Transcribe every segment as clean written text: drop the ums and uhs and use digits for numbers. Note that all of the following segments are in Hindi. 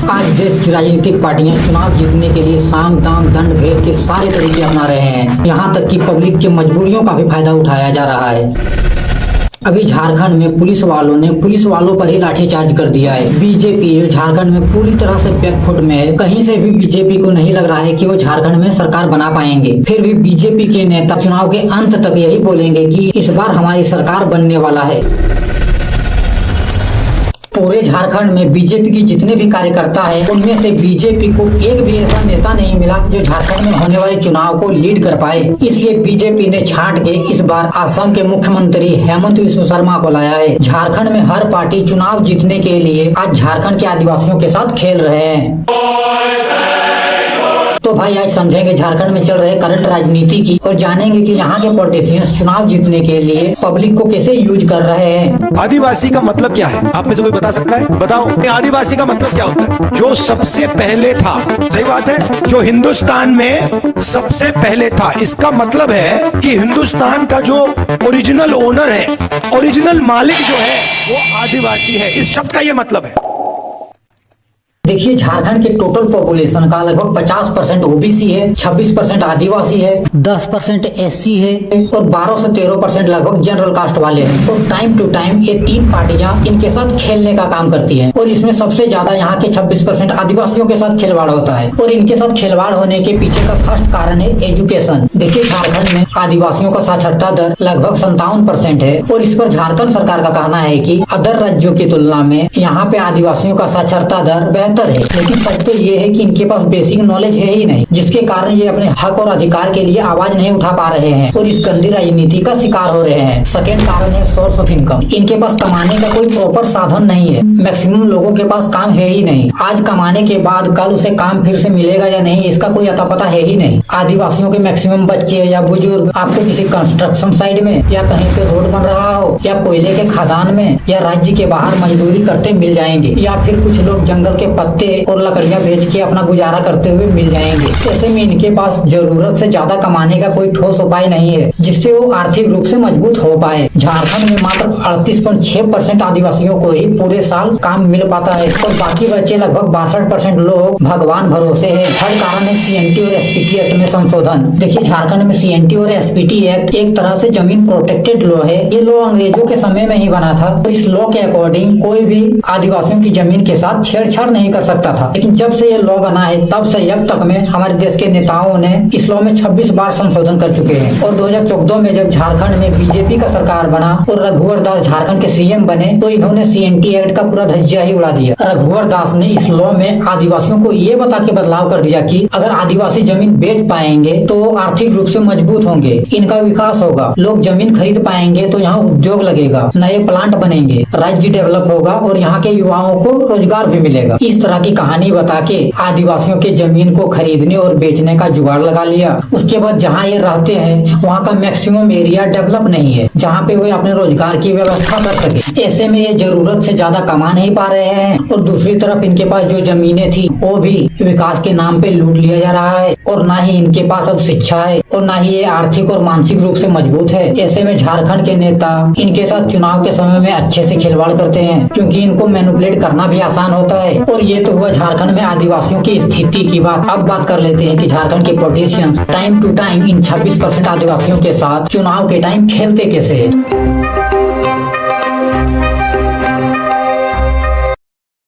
आज देश की राजनीतिक पार्टियां चुनाव जीतने के लिए साम दाम दंड भेद के सारे तरीके अपना रहे हैं। यहाँ तक कि पब्लिक की मजबूरियों का भी फायदा उठाया जा रहा है। अभी झारखंड में पुलिस वालों ने पुलिस वालों पर ही लाठीचार्ज कर दिया है। बीजेपी जो झारखंड में पूरी तरह से बैकफुट में है, कहीं से भी बीजेपी को नहीं लग रहा है कि वो झारखंड में सरकार बना पाएंगे। फिर भी बीजेपी के नेता चुनाव के अंत तक यही बोलेंगे कि इस बार हमारी सरकार बनने वाला है। पूरे झारखंड में बीजेपी की जितने भी कार्यकर्ता हैं, उनमें से बीजेपी को एक भी ऐसा नेता नहीं मिला जो झारखंड में होने वाले चुनाव को लीड कर पाए। इसलिए बीजेपी ने छांट के इस बार असम के मुख्यमंत्री हेमंत बिस्वा शर्मा को लाया है। झारखंड में हर पार्टी चुनाव जीतने के लिए आज झारखंड के आदिवासियों के साथ खेल रहे हैं। तो भाई आज समझेंगे झारखंड में चल रहे करंट राजनीति की और जानेंगे कि यहाँ के पॉलिटिशियंस चुनाव जीतने के लिए पब्लिक को कैसे यूज कर रहे हैं। आदिवासी का मतलब क्या है? आप में से कोई बता सकता है? बताओ, आदिवासी का मतलब क्या होता है? जो सबसे पहले था। सही बात है, जो हिंदुस्तान में सबसे पहले था। इसका मतलब है कि हिंदुस्तान का जो ओरिजिनल ओनर है, ओरिजिनल मालिक जो है, वो आदिवासी है। इस शब्द का ये मतलब है। देखिए झारखंड के टोटल पॉपुलेशन का लगभग 50% ओबीसी है, 26% आदिवासी है, 10% एससी है और 12 से 13% लगभग जनरल कास्ट वाले हैं। तो टाइम टू टाइम ये तीन पार्टियां इनके साथ खेलने का काम करती हैं और इसमें सबसे ज्यादा यहाँ के 26% आदिवासियों के साथ खिलवाड़ होता है। और इनके साथ खिलवाड़ होने के पीछे का फर्स्ट कारण है एजुकेशन। देखिए झारखंड में आदिवासियों का साक्षरता दर लगभग 57% है और इस पर झारखंड सरकार का कहना है कि अदर राज्यों की तुलना में यहाँ पे आदिवासियों का साक्षरता दर बेहतर है। लेकिन सच तो ये है कि इनके पास बेसिक नॉलेज है ही नहीं, जिसके कारण ये अपने हक और अधिकार के लिए आवाज नहीं उठा पा रहे हैं और इस गंदी राजनीति का शिकार हो रहे हैं। सेकेंड कारण है सोर्स ऑफ इनकम। इनके पास कमाने का कोई प्रॉपर साधन नहीं है। मैक्सिमम लोगों के पास काम है ही नहीं। आज कमाने के बाद कल उसे काम फिर से मिलेगा या नहीं, इसका कोई अता पता है ही नहीं। आदिवासियों के मैक्सिमम बच्चे या बुजुर्ग आपको किसी कंस्ट्रक्शन साइट में या कहीं पे रोड बन रहा हो या कोयले के खदान में या राज्य के बाहर मजदूरी करते मिल जाएंगे, या फिर कुछ लोग जंगल के पत्ते और लकड़ियां बेच के अपना गुजारा करते हुए मिल जाएंगे। ऐसे में इनके पास जरूरत से ज्यादा कमाने का कोई ठोस उपाय नहीं है जिससे वो आर्थिक रूप से मजबूत हो पाए। झारखंड में मात्र 38.6% आदिवासियों को ही पूरे साल काम मिल पाता है और बाकी बच्चे लगभग 62% लोग भगवान भरोसे है। हर कारण है सीएनटी और एसपीटी एक्ट में संशोधन। देखिए झारखंड में सीएनटी और एसपीटी एक्ट एक तरह से जमीन प्रोटेक्टेड लॉ है। ये लॉ अंग्रेजों के समय में ही बना था। इस लॉ के अकॉर्डिंग कोई भी आदिवासियों की जमीन के साथ छेड़छाड़ नहीं कर सकता था। लेकिन जब से ये लॉ बना है तब से अब तक में हमारे देश के नेताओं ने इस लॉ में 26 बार संशोधन कर चुके हैं। और 2014 में जब झारखंड में बीजेपी का सरकार बना और रघुवर दास झारखंड के सीएम बने तो इन्होंने सीएनटी एक्ट का पूरा धज्जिया ही उड़ा दिया। रघुवर दास ने इस लॉ में आदिवासियों को ये बता के बदलाव कर दिया कि अगर आदिवासी जमीन बेच पाएंगे तो आर्थिक रूप से मजबूत होंगे, इनका विकास होगा, लोग जमीन खरीद पाएंगे तो यहाँ उद्योग लगेगा, नए प्लांट बनेंगे, राज्य डेवलप होगा और यहाँ के युवाओं को रोजगार भी मिलेगा। इस तरह की कहानी बता के आदिवासियों के जमीन को खरीदने और बेचने का जुगाड़ लगा लिया। उसके बाद जहाँ ये रहते हैं वहाँ का मैक्सिमम एरिया डेवलप नहीं है जहाँ पे वे अपने रोजगार की व्यवस्था कर सके। ऐसे में ये जरूरत से ज्यादा कमा नहीं पा रहे हैं और दूसरी तरफ इनके पास जो जमीनें थी वो भी विकास के नाम पे लूट लिया जा रहा है और ना ही इनके पास अब शिक्षा है और ना ही ये आर्थिक और मानसिक रूप से मजबूत है। ऐसे में झारखंड के नेता इनके साथ चुनाव के समय में अच्छे से खिलवाड़ करते हैं क्योंकि इनको मैनिपुलेट करना भी आसान होता है। और ये तो हुआ झारखंड में आदिवासियों की स्थिति की बात। अब बात कर लेते हैं कि झारखंड के politicians time to time in 26% आदिवासियों के साथ चुनाव के टाइम खेलते कैसे हैं।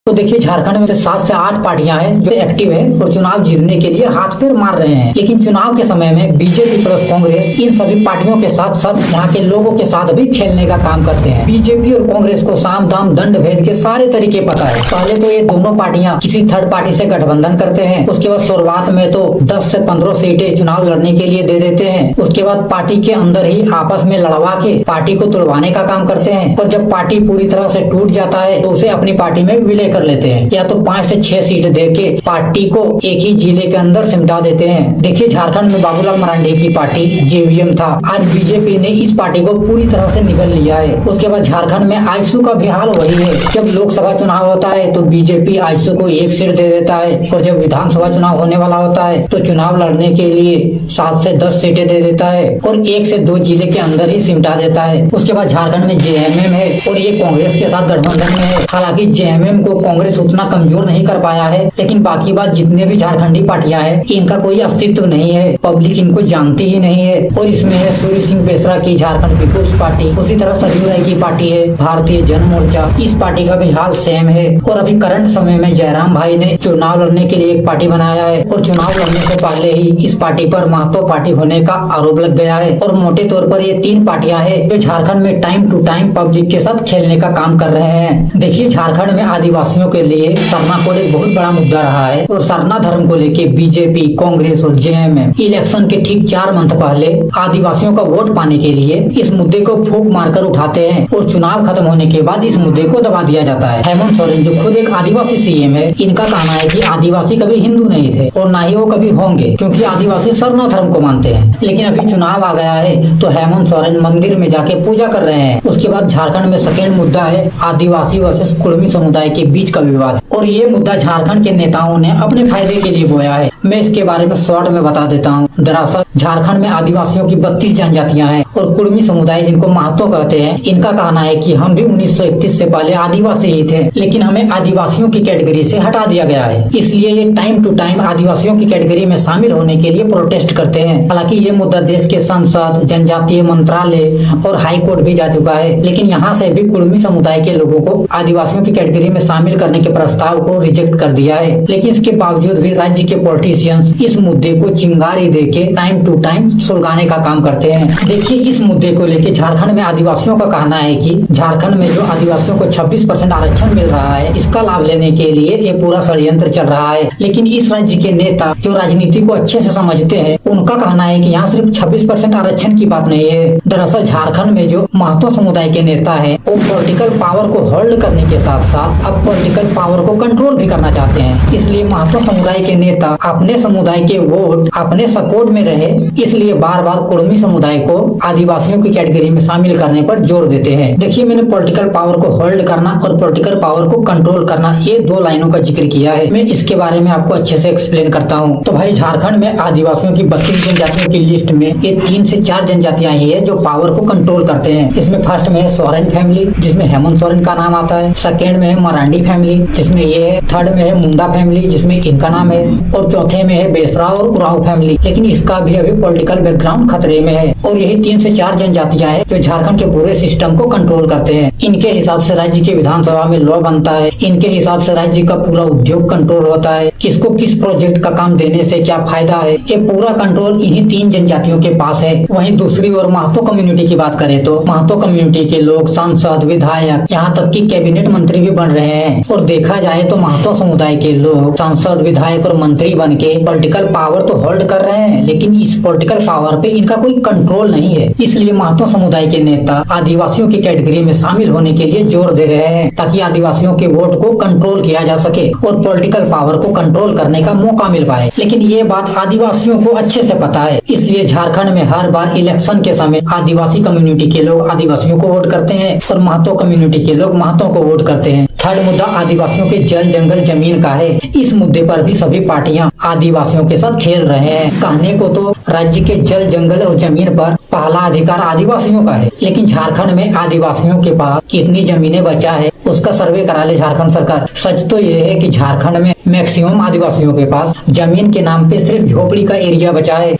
तो देखिए झारखंड में 7 से 8 पार्टियां हैं जो एक्टिव है और चुनाव जीतने के लिए हाथ पैर मार रहे हैं। लेकिन चुनाव के समय में बीजेपी प्लस कांग्रेस इन सभी पार्टियों के साथ साथ यहाँ के लोगों के साथ भी खेलने का काम करते हैं। बीजेपी और कांग्रेस को साम दाम दंड भेद के सारे तरीके पता है। पहले तो ये दोनों पार्टियां किसी थर्ड पार्टी से गठबंधन करते हैं। उसके बाद शुरुआत में तो 10 से 15 सीटें चुनाव लड़ने के लिए दे देते हैं। उसके बाद पार्टी के अंदर ही आपस में लड़वा के पार्टी को तुड़वाने का काम करते हैं और जब पार्टी पूरी तरह से टूट जाता है तो उसे अपनी पार्टी में विलय कर लेते हैं या तो 5 से 6 सीट देके पार्टी को एक ही जिले के अंदर सिमटा देते हैं। देखिए झारखंड में बाबूलाल मरांडी की पार्टी जेवीएम था, आज बीजेपी ने इस पार्टी को पूरी तरह से निगल लिया है। उसके बाद झारखंड में आजसू का भी हाल वही है। जब लोकसभा चुनाव होता है तो बीजेपी आजसू को 1 सीट दे देता है और जब विधानसभा चुनाव होने वाला होता है तो चुनाव लड़ने के लिए 7 से 10 सीटें दे देता है और 1 से 2 जिले के अंदर ही सिमटा देता है। उसके बाद झारखंड में जेएमएम है और ये कांग्रेस के साथ गठबंधन में है। हालांकि जेएमएम को कांग्रेस उतना कमजोर नहीं कर पाया है, लेकिन बाकी बात जितने भी झारखंडी पार्टियां हैं इनका कोई अस्तित्व नहीं है, पब्लिक इनको जानती ही नहीं है। और इसमें है सूर्य सिंह बेसरा की झारखंड पीपुल्स पार्टी, उसी तरह सरयू राय की पार्टी है भारतीय जन मोर्चा, इस पार्टी का भी हाल सेम है। और अभी करंट समय में जयराम भाई ने चुनाव लड़ने के लिए एक पार्टी बनाया है और चुनाव लड़ने से पहले ही इस पार्टी पर महतो पार्टी होने का आरोप लग गया है। और मोटे तौर पर ये 3 पार्टियां हैं जो झारखंड में टाइम टू टाइम पब्लिक के साथ खेलने का काम कर रहे हैं। देखिए, झारखंड में आदिवासियों के लिए सरना कोड एक बहुत बड़ा मुद्दा रहा है और सरना धर्म को लेके बीजेपी, कांग्रेस और जेएमएम इलेक्शन के ठीक 4 मंथ पहले आदिवासियों का वोट पाने के लिए इस मुद्दे को फूंक मारकर उठाते हैं और चुनाव खत्म होने के बाद इस मुद्दे को दबा दिया जाता है। हेमंत सोरेन जो खुद एक आदिवासी सीएम है, इनका कहना है कि आदिवासी कभी हिंदू नहीं थे और ना ही वो कभी होंगे, क्योंकि आदिवासी सरना धर्म को मानते हैं। लेकिन अभी चुनाव आ गया है तो हेमंत सोरेन मंदिर में जाके पूजा कर रहे हैं। उसके बाद झारखंड में सेकेंड मुद्दा है आदिवासी वर्सेस कुर्मी समुदाय के बीच का विवाद, और ये मुद्दा झारखंड के नेताओं ने अपने फायदे के लिए बोया है। मैं इसके बारे में शॉर्ट में बता देता हूँ। दरअसल झारखंड में आदिवासियों की 32 जनजातियां हैं और कुर्मी समुदाय जिनको महतो कहते हैं, इनका कहना है कि हम भी 1931 से पहले आदिवासी ही थे, लेकिन हमें आदिवासियों की कैटेगरी से हटा दिया गया है। इसलिए ये टाइम टू टाइम आदिवासियों की कैटेगरी में शामिल होने के लिए प्रोटेस्ट करते हैं। हालांकि ये मुद्दा देश के संसद, जनजातीय मंत्रालय और हाई कोर्ट भी जा चुका है, लेकिन यहाँ से भी कुर्मी समुदाय के लोगों को आदिवासियों की कैटेगरी में शामिल करने के प्रस्ताव को रिजेक्ट कर दिया है। लेकिन इसके बावजूद भी राज्य के पॉलिटिशियंस इस मुद्दे को चिंगारी देके टाइम टू टाइम सुलगाने का काम करते हैं। देखिए, इस मुद्दे को लेके झारखंड में आदिवासियों का कहना है कि झारखंड में जो आदिवासियों को 26% आरक्षण मिल रहा है, इसका लाभ लेने के लिए ये पूरा षड्यंत्र चल रहा है। लेकिन इस राज्य के नेता जो राजनीति को अच्छे से समझते हैं, उनका कहना है कि यहाँ सिर्फ 26% आरक्षण की बात नहीं है। दरअसल झारखंड में जो महतो समुदाय के नेता है, वो पॉलिटिकल पावर को होल्ड करने के साथ साथ अब पॉलिटिकल पावर को कंट्रोल भी करना चाहते हैं। इसलिए महतो समुदाय के नेता अपने समुदाय के वोट अपने सपोर्ट में रहे, इसलिए बार बार कुर्मी समुदाय को आदिवासियों की कैटेगरी में शामिल करने पर जोर देते हैं। देखिए, मैंने पॉलिटिकल पावर को होल्ड करना और पॉलिटिकल पावर को कंट्रोल करना, ये 2 लाइनों का जिक्र किया है। मैं इसके बारे में आपको अच्छे से एक्सप्लेन करता हूँ। तो भाई, झारखंड में आदिवासियों की 32 जनजातियों की लिस्ट में ये 3 से 4 जनजातियां ही है जो पावर को कंट्रोल करते हैं। इसमें फर्स्ट में है सोरेन फैमिली, जिसमें हेमंत सोरेन का नाम आता है। सेकेंड में है मरांडी फैमिली, जिसमें ये है। थर्ड में है मुंडा फैमिली, जिसमें इनका नाम है। और चौथे में है बेसरा और उरांव फैमिली, लेकिन इसका भी अभी पॉलिटिकल बैकग्राउंड खतरे में है। और यही 3 से 4 जनजातियां हैं जो झारखंड के पूरे सिस्टम को कंट्रोल करते हैं। इनके हिसाब से राज्य के विधानसभा में लॉ बनता है, इनके हिसाब से राज्य का पूरा उद्योग कंट्रोल होता है, किसको किस प्रोजेक्ट का काम देने से क्या फायदा है, ये पूरा कंट्रोल इन्हीं 3 जनजातियों के पास है। वहीं दूसरी ओर महतो कम्युनिटी की बात करें तो महतो कम्युनिटी के लोग सांसद, विधायक, यहाँ तक कि कैबिनेट मंत्री भी बन रहे हैं। और देखा जाए तो महतो समुदाय के लोग सांसद, विधायक और मंत्री बन के पॉलिटिकल पावर तो होल्ड कर रहे हैं, लेकिन इस पॉलिटिकल पावर पे इनका कोई कंट्रोल नहीं है। इसलिए महतो समुदाय के नेता आदिवासियों की कैटेगरी में शामिल होने के लिए जोर दे रहे हैं, ताकि आदिवासियों के वोट को कंट्रोल किया जा सके और पॉलिटिकल पावर को कंट्रोल करने का मौका मिल पाए। लेकिन ये बात आदिवासियों को अच्छे से पता है, इसलिए झारखंड में हर बार इलेक्शन के समय आदिवासी कम्युनिटी के लोग आदिवासियों को वोट करते हैं और महतो कम्युनिटी के लोग महतो को वोट करते हैं। थर्ड मुद्दा आदिवासियों के जल, जंगल, जमीन का है। इस मुद्दे पर भी सभी पार्टियां आदिवासियों के साथ खेल रहे हैं। कहने को तो राज्य के जल, जंगल और जमीन पर पहला अधिकार आदिवासियों का है, लेकिन झारखंड में आदिवासियों के पास कितनी जमीनें बचा है उसका सर्वे करा ले झारखंड सरकार। सच तो ये है कि झारखंड में मैक्सिमम आदिवासियों के पास जमीन के नाम पे सिर्फ झोपड़ी का एरिया बचा है।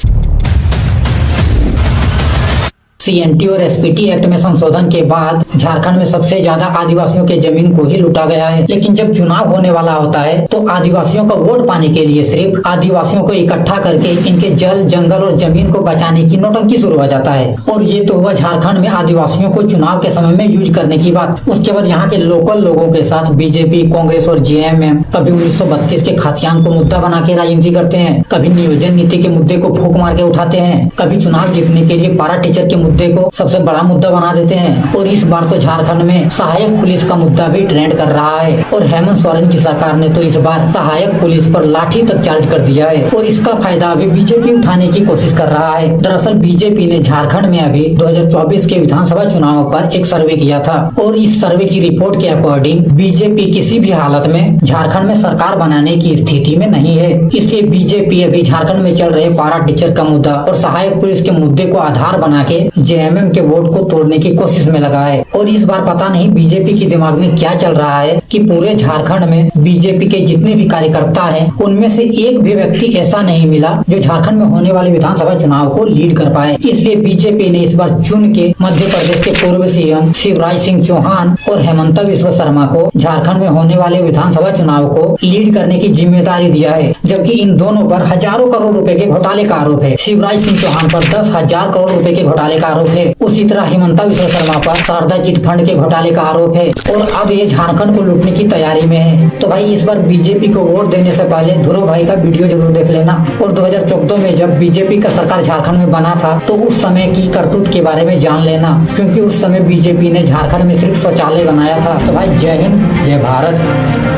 CNT और SPT एक्ट में संशोधन के बाद झारखंड में सबसे ज्यादा आदिवासियों के जमीन को ही लूटा गया है। लेकिन जब चुनाव होने वाला होता है तो आदिवासियों का वोट पाने के लिए सिर्फ आदिवासियों को इकट्ठा करके इनके जल, जंगल और जमीन को बचाने की नौटंकी शुरू हो जाता है। और ये तो हुआ झारखंड में आदिवासियों को चुनाव के समय में यूज करने की बात। उसके बाद यहाँ के लोकल लोगों के साथ बीजेपी, कांग्रेस और जेएमएम कभी 1932 के खतियान को मुद्दा बना के राजनीति करते हैं, कभी नियोजन नीति के मुद्दे को फूंक मार के उठाते हैं, कभी चुनाव जीतने के लिए पारा टीचर के मुद्दे को सबसे बड़ा मुद्दा बना देते हैं। और इस बार तो झारखंड में सहायक पुलिस का मुद्दा भी ट्रेंड कर रहा है और हेमंत सोरेन की सरकार ने तो इस बार सहायक पुलिस पर लाठी तक चार्ज कर दिया है और इसका फायदा अभी बीजेपी उठाने की कोशिश कर रहा है। दरअसल बीजेपी ने झारखंड में अभी 2024 के विधानसभा चुनाव पर एक सर्वे किया था और इस सर्वे की रिपोर्ट के अकॉर्डिंग बीजेपी किसी भी हालत में झारखंड में सरकार बनाने की स्थिति में नहीं है। इसलिए बीजेपी अभी झारखंड में चल रहे पारा टीचर का मुद्दा और सहायक पुलिस के मुद्दे को आधार बना के जेएमएम के वोट को तोड़ने की कोशिश में लगा है। और इस बार पता नहीं बीजेपी के दिमाग में क्या चल रहा है कि पूरे झारखंड में बीजेपी के जितने भी कार्यकर्ता हैं उनमें से एक भी व्यक्ति ऐसा नहीं मिला जो झारखंड में होने वाले विधानसभा चुनाव को लीड कर पाए। इसलिए बीजेपी ने इस बार चुन के मध्य प्रदेश के पूर्व सीएम शिवराज सिंह चौहान और हेमंत बिस्वा शर्मा को झारखंड में होने वाले विधानसभा चुनाव को लीड करने की जिम्मेदारी दिया है, जबकि इन दोनों पर हजारों करोड़ रुपए के घोटाले का आरोप है। शिवराज सिंह चौहान पर 10,000 करोड़ रुपए के घोटाले का आरोप है। उसी तरह हेमंत बिस्वा शर्मा पर शारदा चिट फंड के घोटाले का आरोप है और अब ये झारखंड को लूटने की तैयारी में है। तो भाई इस बार बीजेपी को वोट देने से पहले ध्रुव भाई का वीडियो जरूर देख लेना। और 2014 में जब बीजेपी का सरकार झारखंड में बना था तो उस समय की करतूत के बारे में जान लेना, क्योंकि उस समय बीजेपी ने झारखंड में सिर्फ शौचालय बनाया था। तो भाई जय हिंद, जय भारत।